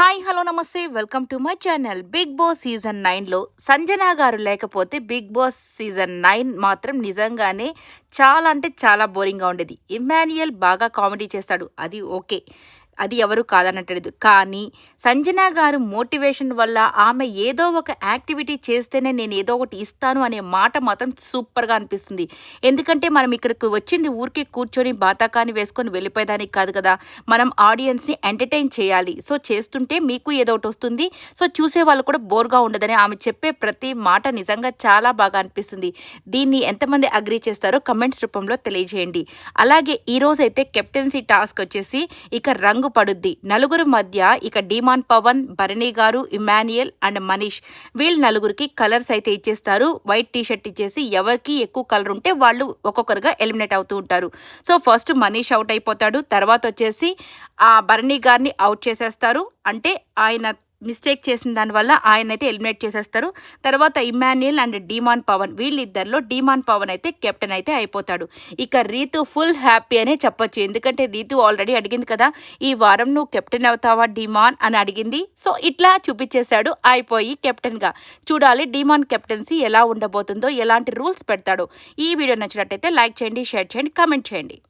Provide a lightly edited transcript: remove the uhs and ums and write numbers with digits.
Hi hello నమస్తే welcome to my channel. Bigg Boss season 9లో సంజన గారు లేకపోతే బిగ్ బాస్ సీజన్ 9 మాత్రం నిజంగానే చాలా అంటే చాలా బోరింగ్గా ఉండేది. ఇమ్మాన్యుయల్ బాగా కామెడీ చేస్తాడు, అది ఓకే, అది ఎవరు కాదనట్లేదు. కానీ సంజన గారు మోటివేషన్ వల్ల ఆమె ఏదో ఒక యాక్టివిటీ చేస్తేనే నేను ఏదో ఒకటి ఇస్తాను అనే మాట మాత్రం సూపర్గా అనిపిస్తుంది. ఎందుకంటే మనం ఇక్కడికి వచ్చింది ఊరికే కూర్చొని బాతాకాని వేసుకొని వెళ్ళిపోయేదానికి కాదు కదా, మనం ఆడియన్స్ని ఎంటర్టైన్ చేయాలి. సో చేస్తుంటే మీకు ఏదో ఒకటి వస్తుంది, సో చూసే వాళ్ళు కూడా బోర్గా ఉండదని ఆమె చెప్పే ప్రతి మాట నిజంగా చాలా బాగా అనిపిస్తుంది. దీన్ని ఎంతమంది అగ్రీ చేస్తారో కమెంట్స్ రూపంలో తెలియజేయండి. అలాగే ఈరోజైతే కెప్టెన్సీ టాస్క్ వచ్చేసి ఇక రంగు పడుద్ది. నలుగురు మధ్య ఇక డీమాన్ పవన్, భరణి గారు, ఇమాన్యుయల్ అండ్ మనీష్, వీళ్ళు నలుగురికి కలర్స్ అయితే ఇచ్చేస్తారు. వైట్ టీ షర్ట్ ఇచ్చేసి ఎవరికి ఎక్కువ కలర్ ఉంటే వాళ్ళు ఒక్కొక్కరుగా ఎలిమినేట్ అవుతూ ఉంటారు. సో ఫస్ట్ మనీష్ అవుట్ అయిపోతాడు, తర్వాత వచ్చేసి ఆ భరణి గారిని అవుట్ చేసేస్తారు. అంటే ఆయన మిస్టేక్ చేసిన దానివల్ల ఆయన అయితే ఎలిమినేట్ చేసేస్తారు. తర్వాత ఇమాన్యుయల్ అండ్ డీమాన్ పవన్, వీళ్ళిద్దరిలో డీమాన్ పవన్ అయితే కెప్టెన్ అయితే అయిపోతాడు. ఇక రీతు ఫుల్ హ్యాపీ అనే చెప్పొచ్చు. ఎందుకంటే రీతు ఆల్రెడీ అడిగింది కదా, ఈ వారం నువ్వు కెప్టెన్ అవుతావా డీమాన్ అని అడిగింది. సో ఇట్లా చూపించేశాడు అయిపోయి కెప్టెన్గా. చూడాలి డీమాన్ కెప్టెన్సీ ఎలా ఉండబోతుందో, ఎలాంటి రూల్స్ పెడతాడో. ఈ వీడియో నచ్చినట్టయితే లైక్ చేయండి, షేర్ చేయండి, కామెంట్ చేయండి.